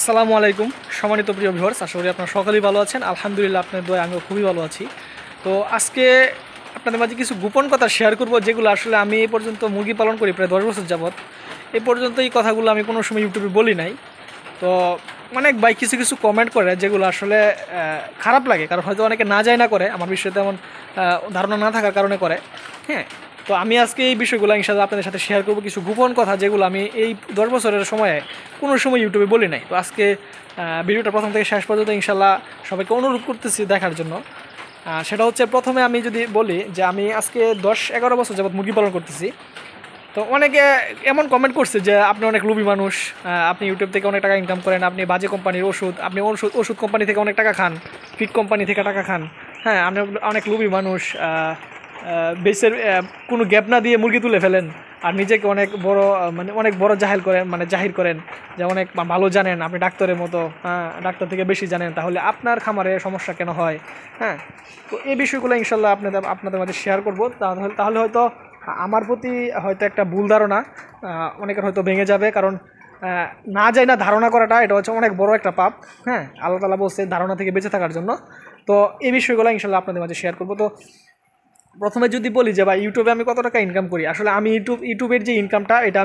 আসসালামু আলাইকুম সম্মানিত প্রিয় ভিউয়ার্স, আশা করি আপনারা সকলেই ভালো আছেন। আলহামদুলিল্লাহ, আপনাদের দোয়ায় আমিও খুবই ভালো আছি। তো আজকে আপনাদের মাঝে কিছু গোপন কথা শেয়ার করব, যেগুলো আসলে আমি এই পর্যন্ত মুরগি পালন করি প্রায় 10 বছর যাবৎ। এই পর্যন্ত এই কথাগুলো আমি কোনো সময় ইউটিউবে বলি নাই। তো অনেক ভাই কিছু কিছু কমেন্ট করে, যেগুলো আসলে খারাপ লাগে, কারণ হয়তো অনেকে না যায় না করে, আমার বিষয়ে তেমন ধারণা না থাকার কারণে করে। হ্যাঁ, তো আমি আজকে এই বিষয়গুলো ইনশাআল্লাহ আপনাদের সাথে শেয়ার করবো, কিছু গোপন কথা যেগুলো আমি এই 10 বছরের সময়ে কোনো সময় ইউটিউবে বলি নাই। তো আজকে ভিডিওটা প্রথম থেকে শেষ পর্যন্ত ইনশাআল্লাহ সবাইকে অনুরোধ করতেছি দেখার জন্য। সেটা হচ্ছে, প্রথমে আমি যদি বলি যে আমি আজকে 10-11 বছর যাবৎ মুরগি পালন করতেছি। তো অনেকে এমন কমেন্ট করছে যে আপনি অনেক লোভী মানুষ, আপনি ইউটিউব থেকে অনেক টাকা ইনকাম করেন, আপনি বাজে কোম্পানির ওষুধ, আপনি ওষুধ কোম্পানি থেকে অনেক টাকা খান, ফিড কোম্পানি থেকে টাকা খান। হ্যাঁ, আপনি অনেক লোভী মানুষ, বেসের কোনো গ্যাপ না দিয়ে মুরগি তুলে ফেলেন, আর নিজেকে অনেক বড় মানে অনেক বড় জাহির করেন যে অনেক ভালো জানেন, আপনি ডাক্তারের মতো, ডাক্তার থেকে বেশি জানেন, তাহলে আপনার খামারে সমস্যা কেন হয়? হ্যাঁ, তো এই বিষয়গুলো ইনশাল্লাহ আপনাদের মাঝে শেয়ার করবো। তাহলে হয়তো আমার প্রতি হয়তো একটা ভুল ধারণা অনেকের হয়তো ভেঙে যাবে, কারণ না যায় না ধারণা করাটা, এটা হচ্ছে অনেক বড় একটা পাপ। হ্যাঁ, আল্লাহ তাআলা বলছে ধারণা থেকে বেঁচে থাকার জন্য। তো এই বিষয়গুলো ইনশাল্লাহ আপনাদের মাঝে শেয়ার করবো। তো প্রথমে যদি বলি যে ভাই, ইউটিউবে আমি কত টাকা ইনকাম করি, আসলে আমি ইউটিউবের যে ইনকামটা, এটা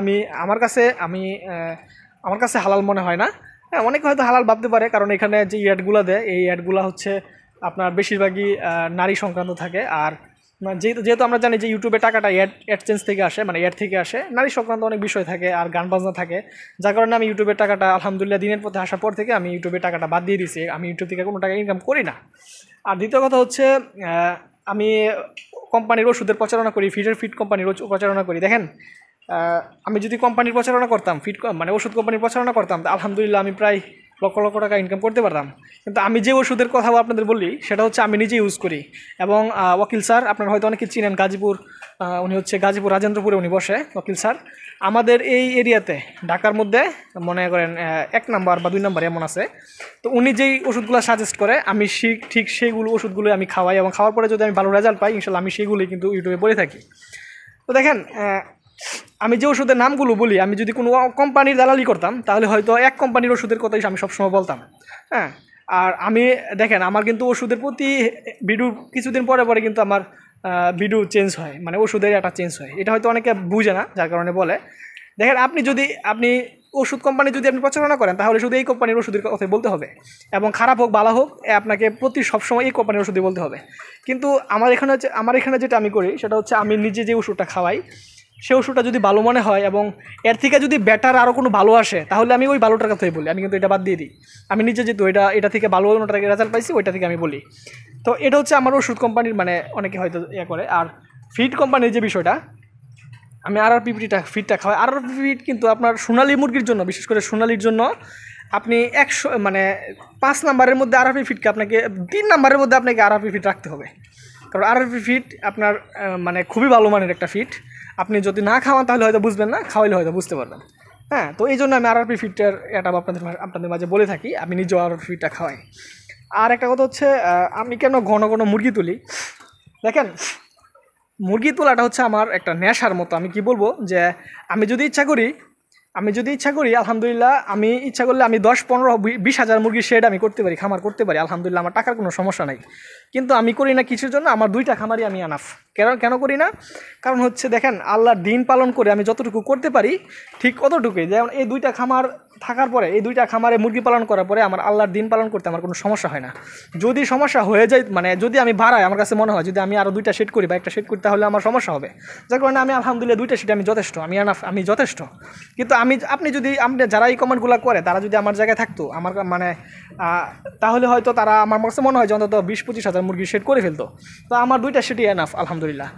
আমার কাছে হালাল মনে হয় না। হ্যাঁ, অনেকে হয়তো হালাল ভাবতে পারে, কারণ এখানে যে অ্যাডগুলো দেয়, এই অ্যাডগুলো হচ্ছে আপনার বেশিরভাগই নারী সংক্রান্ত থাকে। আর যেহেতু আমরা জানি যে ইউটিউবে টাকাটা অ্যাডসেন্স থেকে আসে, মানে অ্যাড থেকে আসে, নারী সংক্রান্ত অনেক বিষয় থাকে আর গান বাজনা থাকে, যার কারণে আমি ইউটিউবের টাকাটা আলহামদুলিল্লাহ দিনের পথে আসার পর থেকে আমি ইউটিউবের টাকাটা বাদ দিয়ে দিয়েছি। আমি ইউটিউব থেকে কোনো টাকা ইনকাম করি না। আর দ্বিতীয় কথা হচ্ছে, আমি কোম্পানির ওষুধের প্রচারণা করি, ফিড কোম্পানির প্রচারণা করি। দেখেন, আমি যদি কোম্পানির প্রচারণা করতাম, মানে ওষুধ কোম্পানির প্রচারণা করতাম, আলহামদুলিল্লাহ আমি প্রায় লক্ষ লক্ষ টাকা ইনকাম করতে পারতাম। কিন্তু আমি যে ওষুধের কথা আপনাদের বলি, সেটা হচ্ছে আমি নিজে ইউজ করি। এবং ওয়াকিল স্যার, আপনারা হয়তো অনেকে চিনেন, গাজীপুর, উনি হচ্ছে গাজীপুর রাজেন্দ্রপুরে উনি বসে, ওয়াকিল স্যার। আমাদের এই এরিয়াতে ঢাকার মধ্যে মনে করেন 1 নাম্বার বা 2 নাম্বার এমন আছে। তো উনি যেই ওষুধগুলো সাজেস্ট করে, আমি ঠিক সেইগুলো ওষুধগুলো আমি খাওয়াই, এবং খাওয়ার পরে যদি আমি ভালো রেজাল্ট পাই, ইনশাল্লাহ আমি সেইগুলোই কিন্তু ইউটিউবে বলে থাকি। তো দেখেন, আমি যে ওষুধের নামগুলো বলি, আমি যদি কোনো কোম্পানির দালালি করতাম, তাহলে হয়তো এক কোম্পানির ওষুধের কথাই আমি সবসময় বলতাম। হ্যাঁ, আর আমি দেখেন, আমার কিন্তু ওষুধের প্রতি ভিডিও কিছুদিন পরে পরে কিন্তু আমার ভিডিও চেঞ্জ হয়, মানে ওষুধের একটা চেঞ্জ হয়। এটা হয়তো অনেকে বুঝে না, যার কারণে বলে। দেখেন, আপনি ওষুধ কোম্পানি যদি আপনি প্রচারণা করেন, তাহলে শুধু এই কোম্পানির ওষুধের কথাই বলতে হবে, এবং খারাপ হোক ভালো হোক, আপনাকে সবসময় এই কোম্পানির ওষুধই বলতে হবে। কিন্তু আমার এখানে যেটা আমি করি, সেটা হচ্ছে আমি নিজে যে ওষুধটা খাওয়াই, সে ওষুধটা যদি ভালো মনে হয় এবং এর থেকে যদি বেটার আরও কোনো ভালো আসে, তাহলে আমি ওই ভালোটার কথাই বলি, আমি কিন্তু এটা বাদ দিয়ে দিই। আমি নিজে যেহেতু এটা থেকে ভালো রেজাল্ট পাইছি, ওইটা থেকে আমি বলি। তো এটা হচ্ছে আমার ওষুধ কোম্পানির, মানে অনেকে হয়তো করে। আর ফিড কোম্পানির যে বিষয়টা, আমি ফিডটা খাওয়াই। ফিড কিন্তু আপনার সোনালী মুরগির জন্য, বিশেষ করে সোনালির জন্য আপনি 5 নাম্বারের মধ্যে ফিডকে আপনাকে 3 নাম্বারের মধ্যে আপনাকে ফিড রাখতে হবে। কারণ ফিড আপনার মানে খুবই ভালো মানের একটা ফিড। আপনি যদি না খাওয়ান তাহলে হয়তো বুঝবেন না, খাওয়াইলে হয়তো বুঝতে পারবেন। হ্যাঁ, তো এই জন্য আমি ফিডটার এটা আপনাদের মাঝে বলে থাকি, আমি নিজেও ফিডটা খাওয়াই। আর একটা কথা হচ্ছে, আমি কেন ঘন ঘন মুরগি তুলি, দেখেন, মুরগি তোলাটা হচ্ছে আমার একটা নেশার মতো। আমি কি বলবো, যে আমি যদি ইচ্ছা করি আলহামদুলিল্লাহ, আমি ইচ্ছা করলে আমি 10-15-20 হাজার মুরগির শেড আমি করতে পারি, খামার করতে পারি, আলহামদুলিল্লাহ, আমার টাকার কোনো সমস্যা নাই। কিন্তু আমি করি না কিছুর জন্য, আমার 2টা খামারই আমি আনাফ। কেন করি না? কারণ হচ্ছে, দেখেন, আল্লাহর দিন পালন করে আমি যতটুকু করতে পারি ঠিক অতটুকুই। যেমন এই 2টা খামার থাকার পরে, এই 2টা খামারে মুরগি পালন করার পরে আমার আল্লাহর দিন পালন করতে আমার কোনো সমস্যা হয় না। যদি সমস্যা হয়ে যায়, মানে যদি আমি বাড়াই, আমার কাছে মনে হয় যদি আমি আরও 2টা শেড করি বা একটা শেড করি, তাহলে আমার সমস্যা হবে। যার কারণে আমি আলহামদুলিল্লাহ 2টা শেড আমি যথেষ্ট, আমি যথেষ্ট। কিন্তু আপনি যারা এই কমেন্টগুলো করে, তারা যদি আমার জায়গায় থাকতো, আমার মানে তাহলে হয়তো তারা, আমার কাছে মনে হয় যে অন্তত 20-25 হাজার মুরগি শেড করে ফেলতো। তো আমার 2টা শেডই এনাফ আলহামদুলিল্লাহ।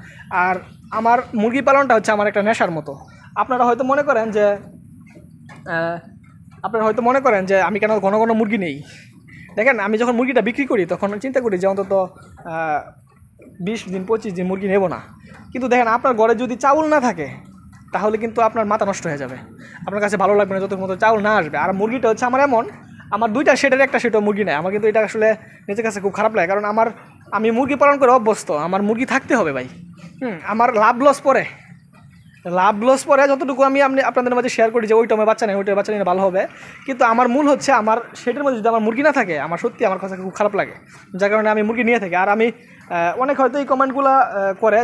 আর আমার মুরগি পালনটা হচ্ছে আমার একটা নেশার মতো। আপনারা হয়তো মনে করেন যে আমি কেন ঘন ঘন মুরগি নেই। দেখেন, আমি যখন মুরগিটা বিক্রি করি, তখন চিন্তা করি যে অন্তত 20 দিন 25 দিন মুরগি নেব না। কিন্তু দেখেন, আপনার ঘরে যদি চাউল না থাকে, তাহলে কিন্তু আপনার মাথা নষ্ট হয়ে যাবে, আপনার কাছে ভালো লাগবে না যতক্ষণ মতো চাউল না আসবে। আর মুরগিটা হচ্ছে আমার এমন, আমার 2টা শেডের একটা শেডও মুরগি নেয়, আমার কিন্তু এটা আসলে নিজের কাছে খুব খারাপ লাগে। কারণ আমি মুরগি পালন করে অভ্যস্ত, আমার মুরগি থাকতে হবে ভাই। আমার লাভ লস পরে, লাভ লস পরে যতটুকু আমি আপনাদের মাঝে শেয়ার করি যে ওই টাইমে বাচ্চা নেই, ওইটার বাচ্চা নিলে ভালো হবে, কিন্তু আমার মূল হচ্ছে আমার সেটার মধ্যে যদি আমার মুরগি না থাকে আমার সত্যি আমার কথা খুব খারাপ লাগে, যার কারণে আমি মুরগি নিয়ে থাকি। আর আমি অনেক হয়তো এই কমেন্টগুলো করে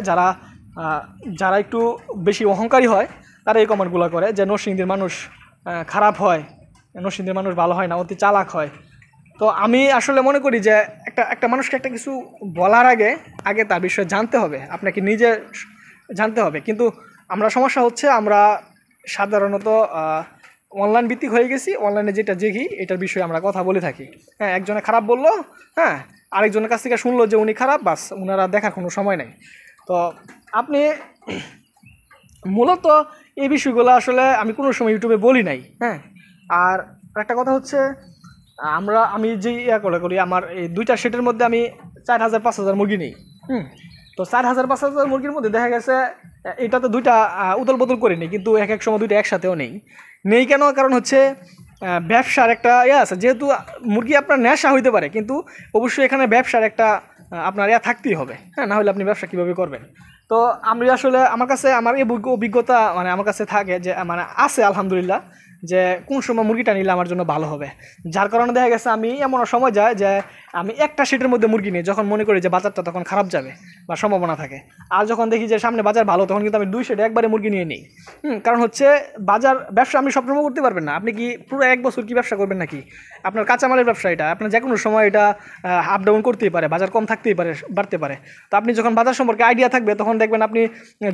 যারা একটু বেশি অহংকারী হয় তারা এই কমেন্টগুলো করে যে নরসিংদীর মানুষ খারাপ হয়, নরসিংদীর মানুষ ভালো হয় না, অতি চালাক হয়। তো আমি আসলে মনে করি যে একটা মানুষকে একটা কিছু বলার আগে আগে তার বিষয়ে জানতে হবে, আপনাকে নিজে জানতে হবে। কিন্তু আমরা সমস্যা হচ্ছে আমরা সাধারণত অনলাইন ভিত্তিক হয়ে গেছি, অনলাইনে যেটা দেখি এটার বিষয়ে আমরা কথা বলে থাকি। হ্যাঁ, একজনে খারাপ বললো, হ্যাঁ, আরেকজনের কাছ থেকে শুনলো যে উনি খারাপ, বাস ওনারা দেখার কোনো সময় নেই। তো আপনি মূলত এই বিষয়গুলো আসলে আমি কোনো সময় ইউটিউবে বলি নাই। হ্যাঁ, আর একটা কথা হচ্ছে আমি যে করি আমার এই 2টা সেটের মধ্যে আমি 4000-5000 মুরগি নেই। তো 4000-5000 মুরগির মধ্যে দেখা গেছে এটা তো 2টা উদল বদল করে নিই, কিন্তু এক সময় 2টা একসাথেও নেই কেন? কারণ হচ্ছে ব্যবসার একটা আছে, যেহেতু মুরগি আপনার নেশা হইতে পারে, কিন্তু অবশ্যই এখানে ব্যবসার একটা আপনার থাকতেই হবে। হ্যাঁ, না হলে আপনি ব্যবসা কীভাবে করবেন? তো আমি আসলে আমার কাছে আমার এই অভিজ্ঞতা মানে আমার কাছে থাকে যে মানে আছে আলহামদুলিল্লাহ, যে কোন সময় মুরগিটা নিলে আমার জন্য ভালো হবে। যার কারণে দেখা গেছে আমি এমন সময় যায় যে আমি একটা সেটের মধ্যে মুরগি নিই যখন মনে করি যে বাজারটা তখন খারাপ যাবে বা সম্ভাবনা থাকে। আর যখন দেখি যে সামনে বাজার ভালো তখন কিন্তু আমি 2 সেটে একবারে মুরগি নিয়ে নিই। কারণ হচ্ছে ব্যবসা আপনি সবসময় করতে পারবেন না। আপনি কি পুরো 1 বছর কি ব্যবসা করবেন নাকি? আপনার কাঁচামালের ব্যবসা এটা, আপনার যে কোনো সময় এটা আপ ডাউন করতেই পারে, বাজার কম থাকতেই পারে, বাড়তে পারে। তো আপনি যখন বাজার সম্পর্কে আইডিয়া থাকবে তখন দেখবেন আপনি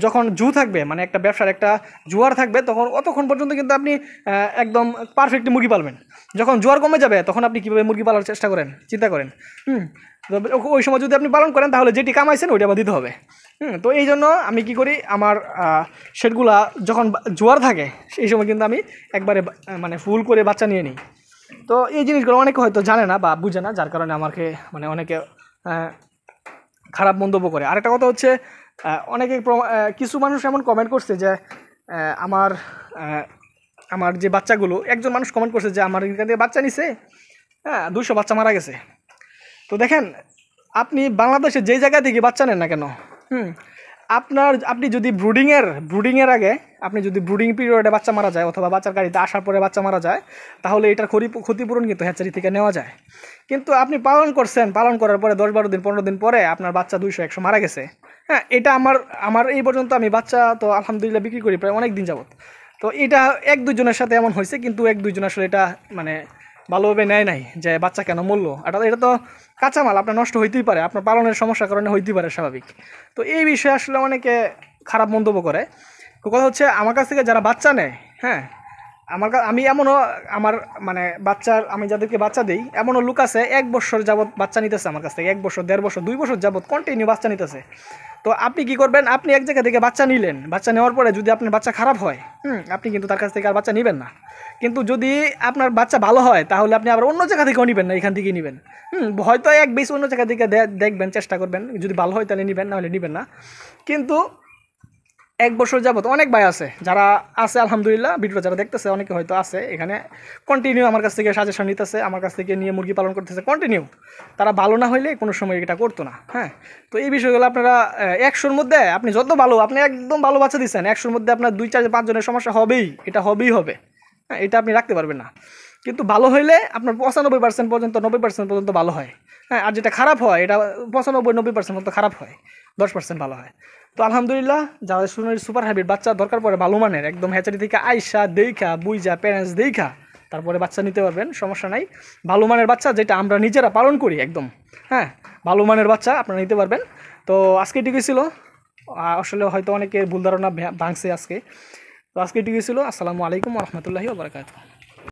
যখন থাকবে মানে একটা ব্যবসার একটা জোয়ার থাকবে তখন অতক্ষণ পর্যন্ত কিন্তু আপনি একদম পারফেক্টলি মুরগি পালবেন। যখন জোয়ার কমে যাবে তখন আপনি কীভাবে মুরগি পালার চেষ্টা করেন, চিন্তা করেন। ওই সময় যদি আপনি পালন করেন তাহলে যেটি কামাইছেন ওইটা আবার দিতে হবে। তো এই জন্য আমি কি করি, আমার সেটগুলা যখন জোয়ার থাকে সেই সময় কিন্তু আমি একবারে মানে ফুল করে বাচ্চা নিয়ে নিই। তো এই জিনিসগুলো অনেকে হয়তো জানে না বা বুঝে না, যার কারণে আমাকে মানে অনেকে খারাপ মন্তব্য করে। আরেকটা কথা হচ্ছে অনেকে কিছু মানুষ এমন কমেন্ট করছে যে আমার যে বাচ্চাগুলো, একজন মানুষ কমেন্ট করছে যে আমার এখান থেকে বাচ্চা নিছে, হ্যাঁ 200 বাচ্চা মারা গেছে। তো দেখেন, আপনি বাংলাদেশে যেই জায়গা থেকে বাচ্চা নেন না কেন, আপনি যদি ব্রুডিংয়ের আগে আপনি যদি ব্রুডিং পিরিয়ডে বাচ্চা মারা যায় অথবা বাচ্চার গাড়িতে আসার পরে বাচ্চা মারা যায়, তাহলে এটার ক্ষতিপূরণ কিন্তু হ্যাচারি থেকে নেওয়া যায়। কিন্তু আপনি পালন করার পরে 10-12 দিন 15 দিন পরে আপনার বাচ্চা 200-100 মারা গেছে। হ্যাঁ, এটা আমার এই পর্যন্ত আমি বাচ্চা তো আলহামদুলিল্লাহ বিক্রি করি প্রায় অনেক দিন যাবত। তো এটা 1-2 জনের সাথে এমন হয়েছে, কিন্তু 1-2 জন আসলে এটা মানে ভালোভাবে নেয় নাই যে বাচ্চা কেন মূল্য, এটা তো কাঁচামাল, আপনার নষ্ট হইতেই পারে, আপনার পালনের সমস্যার কারণে হইতেই পারে, স্বাভাবিক। তো এই বিষয়ে আসলে অনেকে খারাপ মন্তব্য করে। কথা হচ্ছে আমার কাছ থেকে যারা বাচ্চা নেয়, হ্যাঁ, আমি এমনও আমার মানে আমি যাদেরকে বাচ্চা দিই এমনও লোক আছে 1 বছর যাবত বাচ্চা নিতেছে আমার কাছ থেকে, 1 বছর 1.5 বছর 2 বছর যাবত কন্টিনিউ বাচ্চা নিতেছে। তো আপনি কি করবেন, আপনি এক জায়গা থেকে বাচ্চা নিলেন, বাচ্চা নেওয়ার পরে যদি আপনার বাচ্চা খারাপ হয়, আপনি কিন্তু তার কাছ থেকে আর বাচ্চা নেবেন না। কিন্তু যদি আপনার বাচ্চা ভালো হয় তাহলে আপনি আবার অন্য জায়গা থেকেও নেবেন না, এখান থেকেই নেবেন। হয়তো এক বেশ অন্য জায়গা থেকে দেখবেন, চেষ্টা করবেন, যদি ভালো হয় তাহলে নেবেন, না হলে নেবেন না। কিন্তু 1 বছর যাবত অনেক ভাই আছে যারা আছে আলহামদুলিল্লাহ, ভিডিও যারা দেখতেছে অনেকে হয়তো আছে এখানে কন্টিনিউ আমার কাছ থেকে সাজেশন নিতেছে, আমার কাছ থেকে নিয়ে মুরগি পালন করতেছে কন্টিনিউ। তারা ভালো না হইলে কোনো সময় এটা করতো না। হ্যাঁ, তো এই বিষয়গুলো আপনারা 100-র মধ্যে আপনি যত ভালো, আপনি একদম ভালো বাচ্চা দিচ্ছেন, 100-র মধ্যে আপনার 2-4-5 জনের সমস্যা হবেই, এটা হবেই হবে। হ্যাঁ, এটা আপনি রাখতে পারবেন না। কিন্তু ভালো হইলে আপনার 95% পর্যন্ত 90% পর্যন্ত ভালো হয়। হ্যাঁ, আর যেটা খারাপ হয় এটা 95-90% পর্যন্ত খারাপ হয়, 10% ভালো হয়। তো আলহামদুলিল্লাহ, যাদের সুপার হাইব্রিড বাচ্চা দরকার পড়ে ভালো মানের, একদম হ্যাচারি থেকে আইসা দেখা বুইজা প্যারেন্টস দেখা তারপরে বাচ্চা নিতে পারবেন, সমস্যা নাই। ভালো মানের বাচ্চা যেটা আমরা নিজেরা পালন করি একদম, হ্যাঁ, ভালো মানের বাচ্চা আপনারা নিতে পারবেন। তো আজকে এটুকুই ছিল, আসলে হয়তো অনেকে ভুল ধারণা ভাঙছে আজকে। তো আজকে এটুকুই ছিল। আসসালামু আলাইকুম ওয়া রাহমাতুল্লাহি ওয়া বারাকাতুহু।